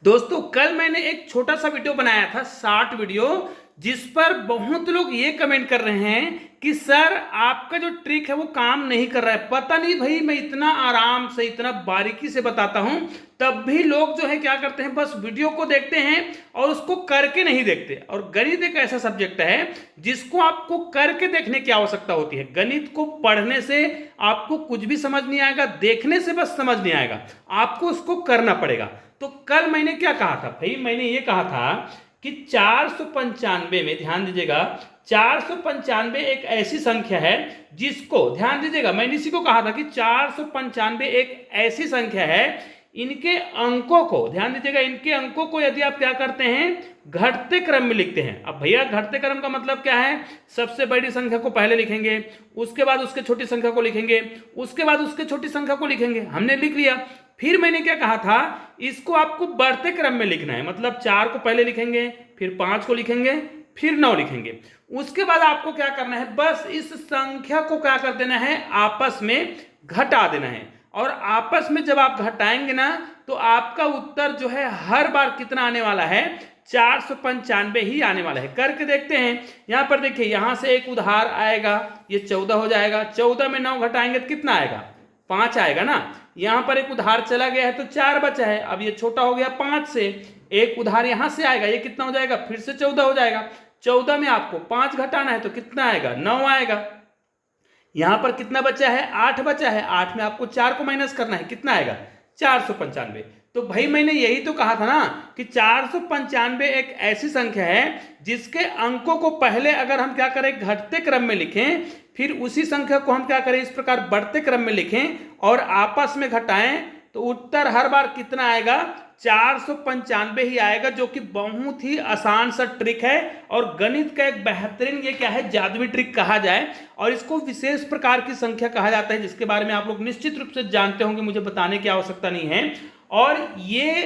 दोस्तों कल मैंने एक छोटा सा वीडियो बनाया था, शॉर्ट वीडियो, जिस पर बहुत लोग ये कमेंट कर रहे हैं कि सर आपका जो ट्रिक है वो काम नहीं कर रहा है। पता नहीं भाई, मैं इतना आराम से इतना बारीकी से बताता हूं, तब भी लोग जो है क्या करते हैं, बस वीडियो को देखते हैं और उसको करके नहीं देखते। और गणित एक ऐसा सब्जेक्ट है जिसको आपको करके देखने की आवश्यकता होती है। गणित को पढ़ने से आपको कुछ भी समझ नहीं आएगा, देखने से बस समझ नहीं आएगा, आपको उसको करना पड़ेगा। तो कल मैंने क्या कहा था भाई, मैंने ये कहा था कि 495 में, ध्यान दीजिएगा, 495 एक ऐसी संख्या है जिसको, ध्यान दीजिएगा, मैंने इसी को कहा था कि 495 एक ऐसी संख्या है, इनके अंकों को, ध्यान दीजिएगा, इनके अंकों को यदि आप क्या करते हैं, घटते क्रम में लिखते हैं। अब भैया घटते क्रम का मतलब क्या है, सबसे बड़ी संख्या को पहले लिखेंगे, उसके बाद उसके छोटी संख्या को लिखेंगे, उसके बाद उसके छोटी संख्या को लिखेंगे। हमने लिख लिया। फिर मैंने क्या कहा था, इसको आपको बढ़ते क्रम में लिखना है। मतलब 4 को पहले लिखेंगे, फिर 5 को लिखेंगे, फिर 9 लिखेंगे। उसके बाद आपको क्या करना है, बस इस संख्या को क्या कर देना है, आपस में घटा देना है। और आपस में जब आप घटाएंगे ना, तो आपका उत्तर जो है हर बार कितना आने वाला है, 495 ही आने वाला है। करके देखते हैं। यहां पर देखिए, यहां से एक उधार आएगा, ये 14 हो जाएगा। 14 में 9 घटाएंगे तो कितना आएगा, 5 आएगा ना। यहां पर एक उधार चला गया है तो 4 बचा है। अब ये छोटा हो गया 5 से, एक उधार यहां से आएगा, ये कितना हो जाएगा, फिर से 14 हो जाएगा। 14 में आपको 5 घटाना है तो कितना आएगा, 9 आएगा। यहां पर कितना बचा है, 8 बचा है। 8 में आपको 4 को माइनस करना है, कितना आएगा, 495। तो भाई मैंने यही तो कहा था ना कि 495 एक ऐसी संख्या है जिसके अंकों को पहले अगर हम क्या करें, घटते क्रम में लिखें, फिर उसी संख्या को हम क्या करें, इस प्रकार बढ़ते क्रम में लिखें और आपस में घटाएं, तो उत्तर हर बार कितना आएगा, 495 ही आएगा। जो कि बहुत ही आसान सा ट्रिक है और गणित का एक बेहतरीन, ये क्या है, जादुई ट्रिक कहा जाए। और इसको विशेष प्रकार की संख्या कहा जाता है, जिसके बारे में आप लोग निश्चित रूप से जानते होंगे, मुझे बताने की आवश्यकता नहीं है। और ये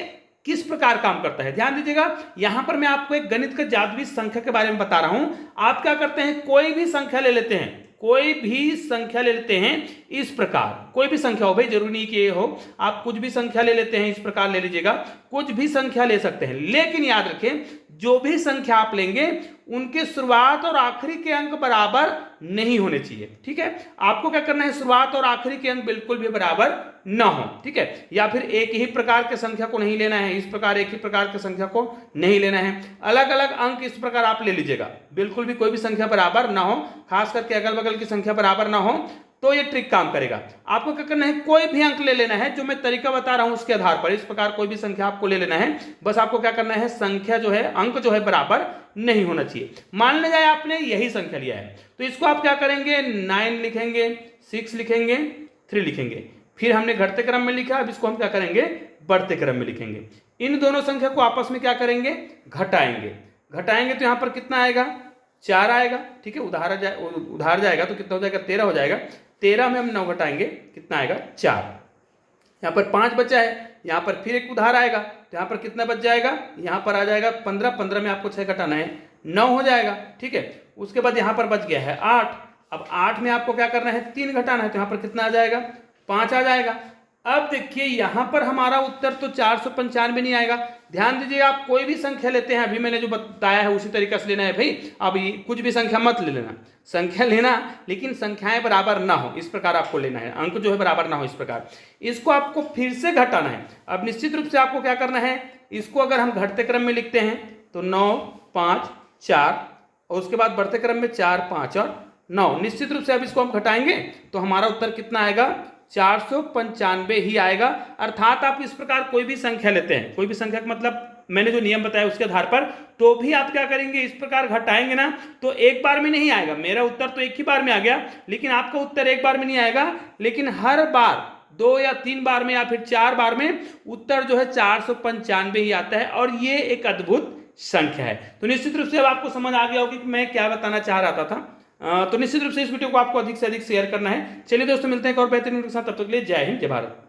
किस प्रकार काम करता है, ध्यान दीजिएगा। यहां पर मैं आपको एक गणित का जादुई संख्या के बारे में बता रहा हूं। आप क्या करते हैं, कोई भी संख्या ले लेते हैं, कोई भी संख्या ले लेते हैं इस प्रकार, कोई भी संख्या हो भाई, जरूरी नहीं कि ये हो, आप कुछ भी संख्या ले लेते हैं, इस प्रकार ले लीजिएगा, कुछ भी संख्या ले सकते हैं। लेकिन याद रखें, जो भी संख्या आप लेंगे उनके शुरुआत और आखिरी के अंक बराबर नहीं होने चाहिए, ठीक है। आपको क्या करना है, शुरुआत और आखिरी के अंक बिल्कुल भी बराबर ना हो, ठीक है। या फिर एक ही प्रकार के संख्या को नहीं लेना है, इस प्रकार एक ही प्रकार की संख्या को नहीं लेना है, अलग अलग अंक इस प्रकार आप ले लीजिएगा। बिल्कुल भी कोई भी संख्या बराबर ना हो, खास करके अगल बगल की संख्या बराबर ना हो, तो ये ट्रिक काम करेगा। आपको क्या करना है, कोई भी अंक ले लेना है, जो मैं तरीका बता रहा हूं उसके आधार पर, इस प्रकार कोई भी संख्या आपको ले लेना है। बस आपको क्या करना है, संख्या जो है, अंक जो है बराबर नहीं होना चाहिए। मान ले जाए आपने यही संख्या लिया है, तो इसको आप क्या करेंगे, 9 लिखेंगे, 6 लिखेंगे, 3 लिखेंगे। फिर हमने घटते क्रम में लिखा, अब इसको हम क्या करेंगे, बढ़ते क्रम में लिखेंगे। इन दोनों संख्या को आपस में क्या करेंगे, घटाएंगे। घटाएंगे तो यहां पर कितना आएगा, 4 आएगा, ठीक है। उधार जाएगा तो कितना हो जाएगा, 13 हो जाएगा। 13 में हम 9 घटाएंगे, कितना आएगा, 4। यहाँ पर 5 बचा है, यहाँ पर फिर एक उधार आएगा, तो यहाँ पर कितना बच जाएगा, यहाँ पर आ जाएगा 15। 15 में आपको 6 घटाना है, 9 हो जाएगा, ठीक है। उसके बाद यहाँ पर बच गया है 8। अब 8 में आपको क्या करना है, 3 घटाना है, तो यहाँ पर कितना आ जाएगा, 5 आ जाएगा। अब देखिए यहां पर हमारा उत्तर तो 495 नहीं आएगा। ध्यान दीजिए, आप कोई भी संख्या लेते हैं, अभी मैंने जो बताया है उसी तरीके से लेना है भाई। अब कुछ भी संख्या मत ले लेना, संख्या लेना लेकिन संख्याएं बराबर ना हो, इस प्रकार आपको लेना है, अंक जो है बराबर ना हो, इस प्रकार इसको आपको फिर से घटाना है। अब निश्चित रूप से आपको क्या करना है, इसको अगर हम घटते क्रम में लिखते हैं तो 9, 5, 4, और उसके बाद बढ़ते क्रम में 4, 5 और 9। निश्चित रूप से अब इसको हम घटाएंगे तो हमारा उत्तर कितना आएगा, 495 ही आएगा। अर्थात आप इस प्रकार कोई भी संख्या लेते हैं, कोई भी संख्या का मतलब मैंने जो नियम बताया उसके आधार पर, तो भी आप क्या करेंगे, इस प्रकार घटाएंगे ना, तो एक बार में नहीं आएगा। मेरा उत्तर तो एक ही बार में आ गया, लेकिन आपका उत्तर एक बार में नहीं आएगा, लेकिन हर बार 2 या 3 बार में या फिर 4 बार में उत्तर जो है 495 ही आता है। और ये एक अद्भुत संख्या है। तो निश्चित रूप से अब आपको समझ आ गया होगा कि मैं क्या बताना चाह रहा था। तो निश्चित रूप से इस वीडियो को आपको अधिक से अधिक शेयर करना है। चलिए दोस्तों, मिलते हैं एक और बेहतरीन वीडियो के साथ, तब तक के लिए जय हिंद, जय भारत।